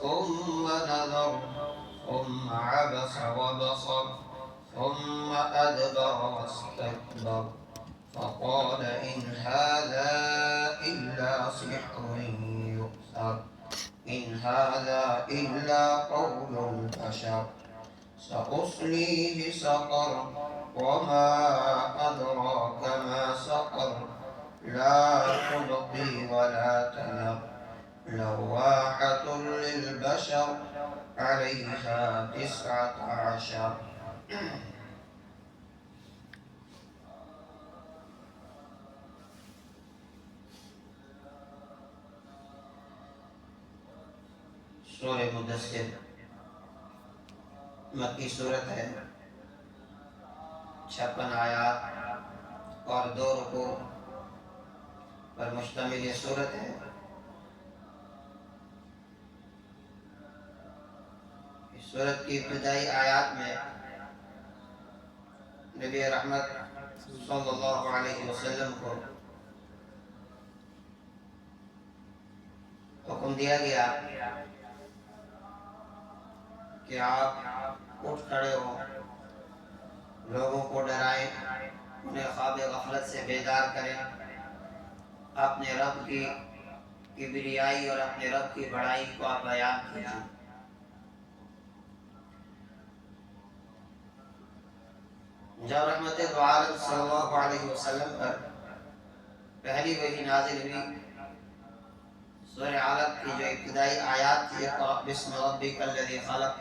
ثم نظر ثم عبس وبصر ثم أدبر واستكبر فقال إن هذا إلا سحر يؤثر إن هذا إلا قول البشر سأصليه سقر وما أدراك ما سقر لا تبقي ولا تذر لواحة للبشر عليها 19. سورہ مدثر مکی صورت ہے، 56 آیات اور 2 رکوع پر مشتمل یہ صورت ہے۔ اس صورت کی ابتدائی آیات میں نبی رحمت صلی اللہ علیہ وسلم کو حکم دیا گیا کہ آپ اٹھ کھڑے ہو، لوگوں کو ڈرائیں، انہیں خواب غفلت سے بیدار کریں، اپنے رب کی کبریائی اور اپنے رب کی بڑائی کو آپ بیان کیجیے۔ جب رحمت دو عالم صلی اللہ علیہ وسلم پر پہلی وحی نازل ہوئی، سورہ علق کی جو ابتدائی آیات تھی، اقرأ بسم ربک الذی خلق،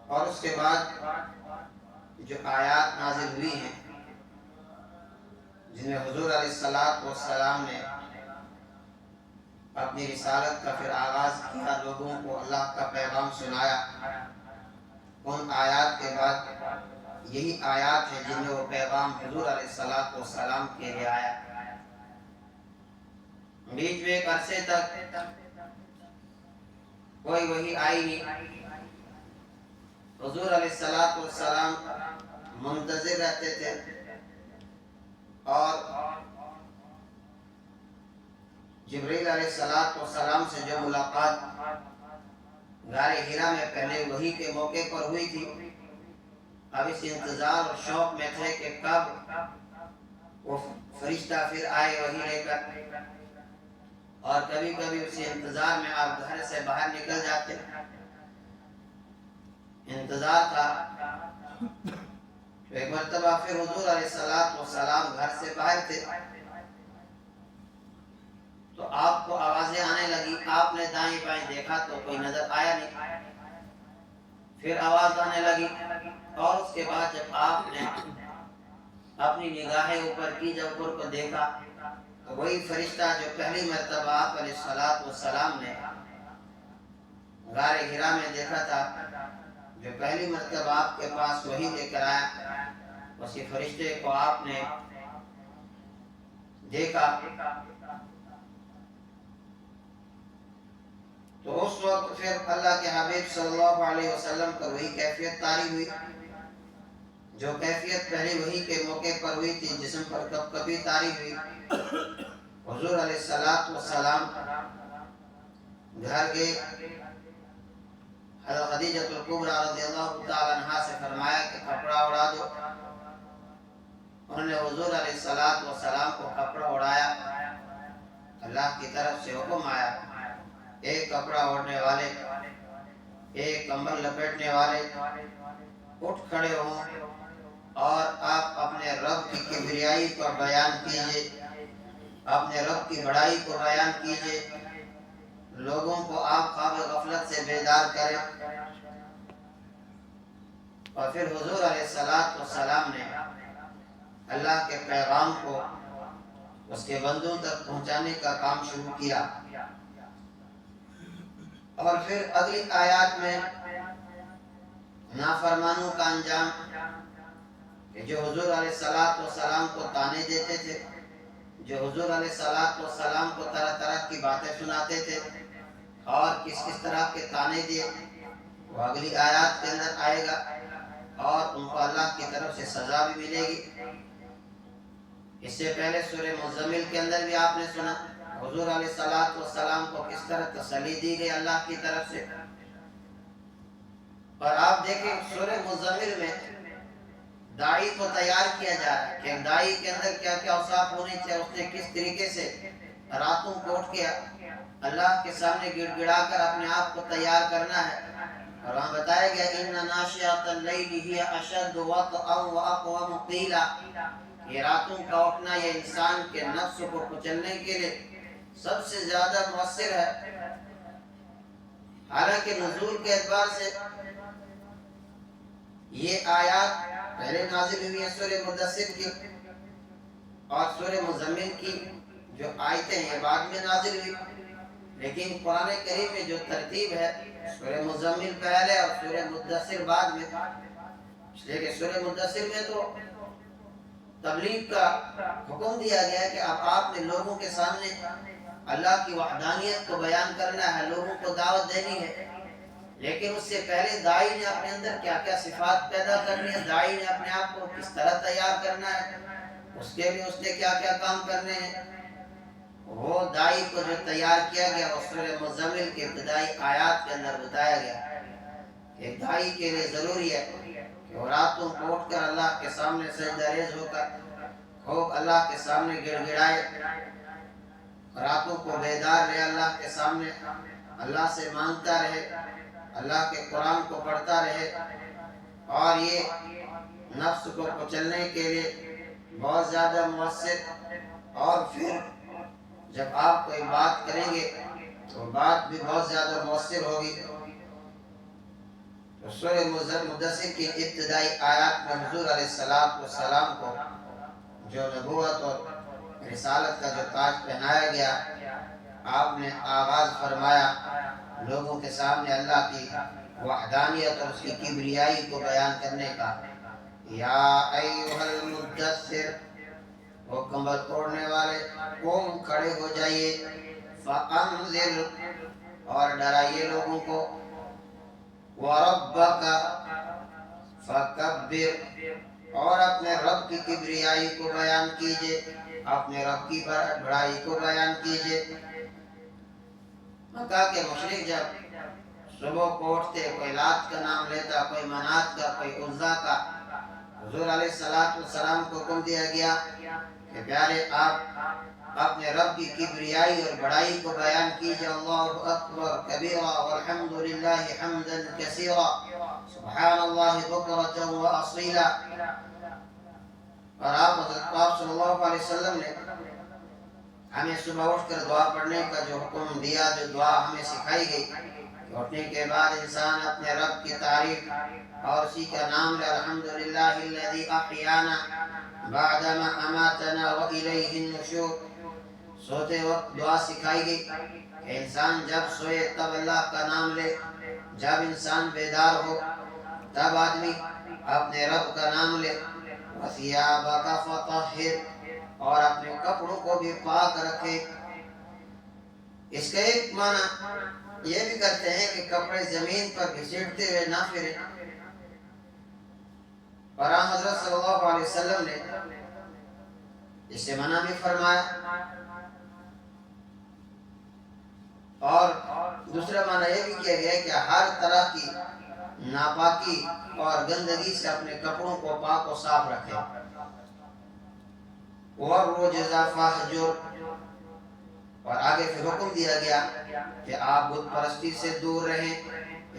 اور اس کے بعد جو آیات نازل ہوئی ہیں جن میں حضور علیہ السلام نے اپنی رسالت کا پھر آغاز کیا، لوگوں کو اللہ کا پیغام سنایا، ان آیات کے بعد یہی آیات ہیں جن میں وہ پیغام حضور علیہ السلام کے لیے آیا۔ بیچ میں ایک عرصے تک کوئی وحی آئی نہیں، حضور علیہ السلام منتظر رہتے تھے، اور جبریل علیہ السلام سے جو ملاقات غار حرا میں پہلے وحی کے موقع پر ہوئی تھی، اب اس انتظار اور شوق میں تھے کہ کب وہ فرشتہ پھر آئے وحی لے کر، اور کبھی کبھی اسی انتظار میں آپ گھر سے باہر نکل جاتے، انتظار تھا۔ ایک مرتبہ پھر حضور علیہ السلام گھر سے باہر تھے تو آپ کو آوازیں آنے لگی، آپ نے دائیں بائیں دیکھا تو کوئی نظر آیا نہیں، پھر آواز آنے لگی، اور اس کے بعد جب آپ نے اپنی نگاہیں اوپر کی، جب اوپر کو دیکھا تو وہی فرشتہ جو پہلی مرتبہ آپ علیہ السلام نے غار حرا میں دیکھا تھا، جو پہلی مرتبہ آپ کے پاس وحی لے کر آیا، اسی فرشتے کو آپ نے دیکھا۔ تو اس وقت پھر اللہ کے حبیب صلی اللہ علیہ وسلم پر وہی کیفیت طاری ہوئی جو کیفیت پہلی وحی کے موقع پر ہوئی تھی، جسم پر کب کبھی طاری ہوئی۔ حضور علیہ السلام گھر گئے، حضرت خدیجہ الکبریٰ رضی اللہ تعالی عنہا سے فرمایا کہ کپڑا اڑا دو، انہوں نے حضور علیہ السلام کو کپڑا اڑایا، اللہ کی طرف سے حکم آیا، ایک کپڑا اوڑھنے والے، ایک کمبل لپیٹنے والے اٹھ کھڑے ہوں اور آپ اپنے رب کی کبریائی کو بیان کیجئے، اپنے رب کی بڑائی کو بیان کیجئے، لوگوں کو آپ خواب غفلت سے بیدار کریں۔ اور پھر حضور علیہ السلام نے اللہ کے پیغام کو اس کے بندوں تک پہنچانے کا کام شروع کیا۔ اور پھر اگلی آیات میں نافرمانوں کا انجام کہ جو حضور علیہ السلام کو طعنے دیتے تھے، جو حضور علیہ السلام کو طرح طرح کی باتیں سناتے تھے اور کس کس طرح کے طعنے دیے، وہ اگلی آیات کے اندر آئے گا، اور ان کو اللہ کی طرف سے سزا بھی ملے گی۔ اس سے پہلے سورہ مزمل کے اندر بھی آپ نے سنا حضور علیہ الصلوۃ والسلام کو کس طرح تسلی دی گئی اللہ کی طرف سے۔ اور آپ دیکھیں سورہ مزمل میں داعی کو تیار کیا جا رہا ہے کہ داعی کے اندر کیا کیا اوصاف ہونے چاہیے، اس نے کس طریقے سے راتوں کو اٹھ کے اللہ کے سامنے گڑ گڑا کر اپنے آپ کو تیار کرنا ہے۔ اور وہاں بتایا گیا ان ناشئۃ اللیل ہی اشد وطئا واقوم قیلا، یہ راتوں کا اٹھنا یہ انسان کے نفس کو کچلنے کے لیے سب سے زیادہ مؤثر ہے۔ حالانکہ نزول کے اعتبار سے یہ آیات پہلے نازل ہوئی ہیں سورہ مدثر کی، اور سورہ مزمل کی جو آیتیں ہیں بعد میں نازل ہوئی، لیکن قرآن کریم میں جو ترتیب ہے سورہ مزمل پہلے اور سورہ مدثر بعد میں، اس لیے کہ سورہ مدثر میں تو تبلیغ کا حکم دیا گیا ہے کہ اب آپ نے لوگوں کے سامنے اللہ کی وحدانیت کو بیان کرنا ہے، لوگوں کو دعوت دینی ہے، لیکن اس سے پہلے داعی نے اپنے اندر کیا کیا صفات پیدا کرنی ہے، داعی نے اپنے آپ کو کس طرح تیار کرنا ہے، اس کے لیے اس نے کیا کیا کام کرنے ہیں، وہ داعی کو جو تیار کیا گیا وہ سورہ مزمل کے ابتدائی آیات کے اندر بتایا گیا کہ داعی کے لیے ضروری ہے کہ وہ راتوں کو اٹھ کر اللہ کے سامنے سجدہ ریز ہو کر خوب اللہ کے سامنے گڑ گڑائے، راتوں کو بیدار رہے اللہ کے سامنے، اللہ سے مانگتا رہے، اللہ کے قرآن کو پڑھتا رہے، اور یہ نفس کو کچلنے کے لیے بہت زیادہ مؤثر، اور پھر جب آپ کوئی بات کریں گے تو بات بھی بہت زیادہ مؤثر ہوگی۔ تو سورہ مدثر کی ابتدائی آیات میں حضور علیہ السلام کو جو نبوت اور رسالت کا جو تاج پہنایا گیا، آپ نے آغاز فرمایا لوگوں کے سامنے اللہ کی وحدانیت اور اس کی کبریائی کو بیان کرنے کا۔ یا ایھا المدثر، وہ کمبل اوڑھنے والے، قوم کھڑے ہو جائیے، فانذر، اور ڈرائیے لوگوں کو، وربک فکبر، اور اپنے رب کی کبریائی کو بیان کیجئے، اپنے رب کی بڑائی کو بیان کیجئے۔ مکہ کے مشرک جب صبح کو اٹھتے، کوئی لات کا نام لیتا، کوئی منات کا، کوئی عزا کا، حضور علیہ السلام کو حکم دیا گیا کہ پیارے آپ اپنے رب کی کبریائی اور بڑائی کو بیان کیجئے، اللہ اکبر کبیرا والحمد للہ حمدا کثیرا سبحان اللہ بکرۃ واصیلا۔ اور آپ حضرت پاک صلی اللہ علیہ وسلم نے ہمیں صبح اٹھ کر دعا پڑھنے کا جو حکم دیا، جو دعا ہمیں سکھائی گئی کہ اٹھنے کے بعد انسان اپنے رب کی تعریف اور اسی کا نام لے، الحمدللہ الذی احیانا بعدما اماتنا والیہ النشور۔ سوتے وقت دعا سکھائی گئی کہ انسان جب سوئے تب اللہ کا نام لے، جب انسان بیدار ہو تب آدمی اپنے رب کا نام لے، وثیابک فطہر، اور اپنے کپڑوں کو بھی پاک رکھے۔ اس کا ایک معنی یہ بھی کرتے ہیں کہ کپڑے زمین پر گھسیٹتے ہوئے نہ پھریں، اور حضرت صلی اللہ علیہ وسلم نے اس سے منع بھی فرمایا۔ اور دوسرا معنی یہ بھی کیا گیا کہ ہر طرح کی ناپاکی اور گندگی سے اپنے کپڑوں کو پاک و صاف رکھے۔ وَالرُّجْزَ فَاهْجُرْ، اور آگے پھر حکم دیا گیا کہ آپ بت پرستی سے دور رہیں،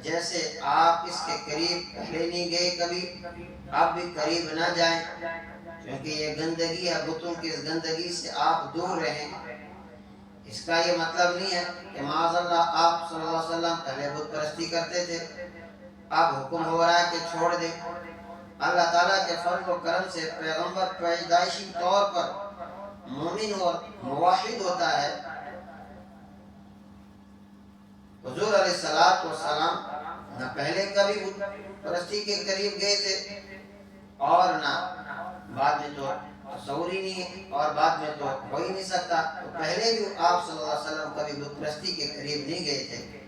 جیسے آپ اس کے قریب پہلے نہیں گئے کبھی، اب بھی قریب نہ جائیں، کیونکہ یہ گندگی ہے، بتوں کی اس گندگی سے آپ دور رہیں۔ اس کا یہ مطلب نہیں ہے کہ معاذ اللہ آپ صلی اللہ علیہ وسلم پہلے بت پرستی کرتے تھے، اب حکم ہو رہا ہے کہ چھوڑ دیں۔ اللہ تعالیٰ کے فضل و کرم سے پیغمبر پیدائشی طور پر مومن اور موحد ہوتا ہے۔ حضور علیہ السلام نہ پہلے کبھی بت پرستی کے قریب گئے تھے، اور نہ بعد میں تو تصور ہی نہیں ہے، اور بعد میں تو ہو ہی نہیں سکتا، تو پہلے بھی آپ صلی اللہ علیہ وسلم کبھی بت پرستی کے قریب نہیں گئے تھے۔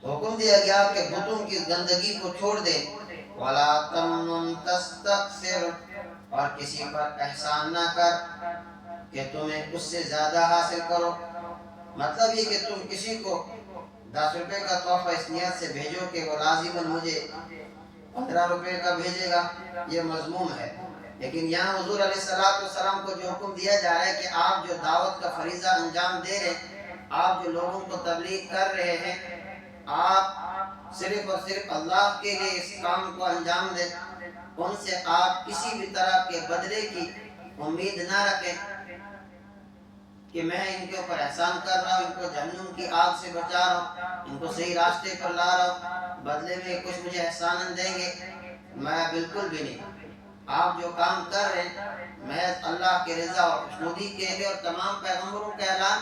تو حکم دیا گیا کہ بتوں کی گندگی کو چھوڑ دیں، وَلَا تَمْنُنْ تَسْتَكْثِرْ، اور کسی پر احسان نہ کر، کہ تمہیں اس سے زیادہ حاصل کرو. مطلب یہ کہ تم کسی کو 10 روپے کا تحفہ اس نیت سے بھیجو کہ وہ لازماً مجھے 15 روپے کا بھیجے گا، یہ مذموم ہے. لیکن یہاں حضور علیہ السلام کو جو حکم دیا جا رہا ہے کہ آپ جو دعوت کا فریضہ انجام دے رہے ہیں، آپ جو لوگوں کو تبلیغ کر رہے ہیں، آپ صرف اور صرف اللہ کے لیے اس کام کو انجام دیں. ان سے آپ کسی بھی طرح کے بدلے کی امید نہ رکھیں کہ میں ان کے اوپر احسان کر رہا ہوں، ان کو جہنم کی آگ سے بچا رہا ہوں، ان کو صحیح راستے پر لا رہا ہوں، بدلے میں کچھ مجھے احسان دیں گے. میں بالکل بھی نہیں. آپ جو کام کر رہے ہیں محض اللہ کے رضا اور خوشنودی کے لیے، اور تمام پیغمبروں کا اعلان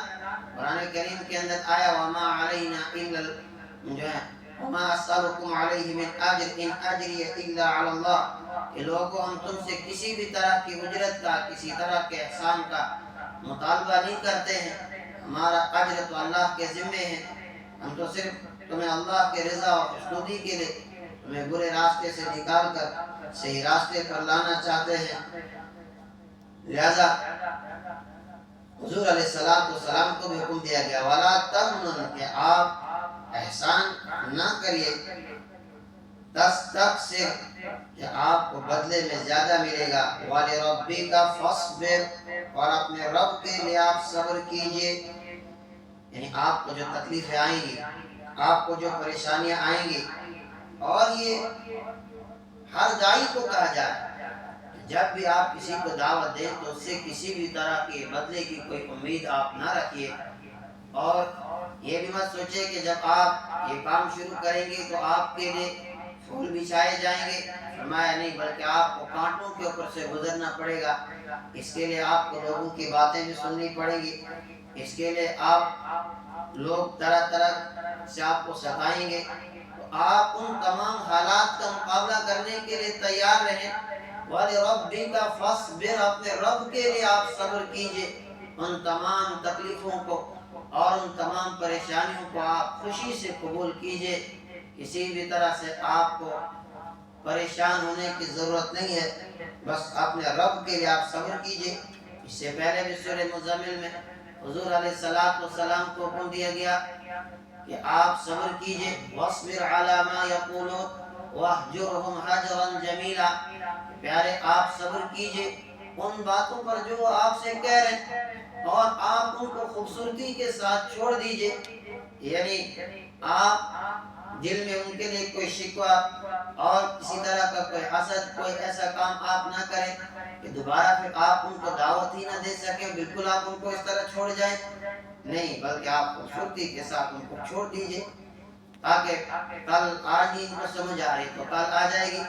قرآن کریم کے اندر آیا وما علینا الا جو ہے وما اسألکم علیہ من اجر ان اجری الا علی اللہ، کہ لوگوں ہم تم سے کسی بھی طرح کی اجرت کا، کسی طرح کے احسان کا مطالبہ نہیں کرتے ہیں. ہمارا اجر تو اللہ کے ذمے ہے. ہم تو صرف تمہیں اللہ کے رضا اور خوشنودی کے لیے تمہیں برے راستے سے نکال کر صحیح راستے پر لانا چاہتے ہیں. لہذا حضور علیہ السلام کو بھی حکم دیا گیا وَلَا تَمْنُنْ، کہ آپ احسان نہ کریے تستکثر، کہ آپ کو بدلے میں زیادہ ملے گا. وَلِرَبِّكَ فَاصْبِرْ، اور اپنے رب کے لیے آپ صبر کیجئے. یعنی آپ کو جو تکلیفیں آئیں گی، آپ کو جو پریشانیاں آئیں گی، اور یہ ہر داعی کو کہا جائے جب بھی آپ کسی کو دعوت دیں تو اس سے کسی بھی طرح کے بدلے کی کوئی امید آپ نہ رکھیے. اور یہ بھی مت سوچے کہ جب آپ یہ کام شروع کریں گے تو آپ کے لیے پھول بچھائے جائیں گے. فرمایا نہیں، بلکہ آپ کو کانٹوں کے اوپر سے گزرنا پڑے گا. اس کے لیے آپ کو لوگوں کی باتیں بھی سننی پڑیں گی. اس کے لیے آپ لوگ طرح طرح سے آپ کو ستائیں گے. تو آپ ان تمام حالات کا مقابلہ کرنے کے لیے تیار رہیں. وَلِرَبِّكَ فَاصْبِرْ، اپنے رب کے لیے آپ صبر کیجئے. ان تمام تکلیفوں کو اور ان تمام پریشانیوں کو آپ خوشی سے قبول کیجئے. کسی بھی طرح سے آپ کو پریشان ہونے کی ضرورت نہیں ہے، بس اپنے رب کے لیے آپ صبر کیجئے. اس سے پہلے بھی سورہ مزمل میں حضور علیہ السلام کو حکم دیا گیا کہ آپ صبر کیجئے. وَاصْبِرْ عَلَى مَا يَقُولُونَ وَاهْجُرْهُمْ هَجْرًا جَمِيلًا، پیارے آپ صبر کیجئے ان باتوں پر جو آپ سے کہہ رہے ہیں، اور آپ ان کو خوبصورتی کے ساتھ چھوڑ دیجئے. یعنی آپ دل میں ان کے لیے کوئی شکوہ اور کسی طرح کا کوئی حسد، کوئی ایسا کام آپ نہ کریں کہ دوبارہ پھر آپ ان کو دعوت ہی نہ دے سکیں. بالکل آپ ان کو اس طرح چھوڑ جائیں، نہیں، بلکہ آپ خوبصورتی کے ساتھ ان کو چھوڑ دیجئے، تاکہ کل آج ہی ان کو سمجھ آ رہی تو کل آ جائے گی.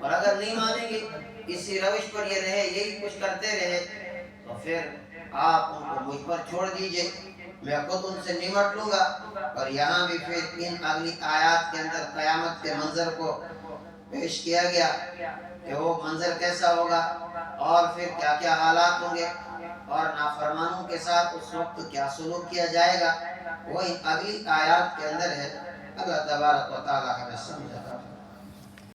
اور اگر نہیں مانیں گے، اسی روش پر یہ رہے، یہی کچھ کرتے رہے، تو پھر آپ ان کو مجھ پر چھوڑ دیجئے، میں خود ان سے نمٹ لوں گا. اور یہاں بھی پھر ان اگلی آیات کے اندر قیامت کے منظر کو پیش کیا گیا کہ وہ منظر کیسا ہوگا، اور پھر کیا کیا حالات ہوں گے، اور نافرمانوں کے ساتھ اس وقت کیا سلوک کیا جائے گا. وہ ان اگلی آیات کے اندر ہے. اللہ تبارک و تعالی ہمیں سمجھا.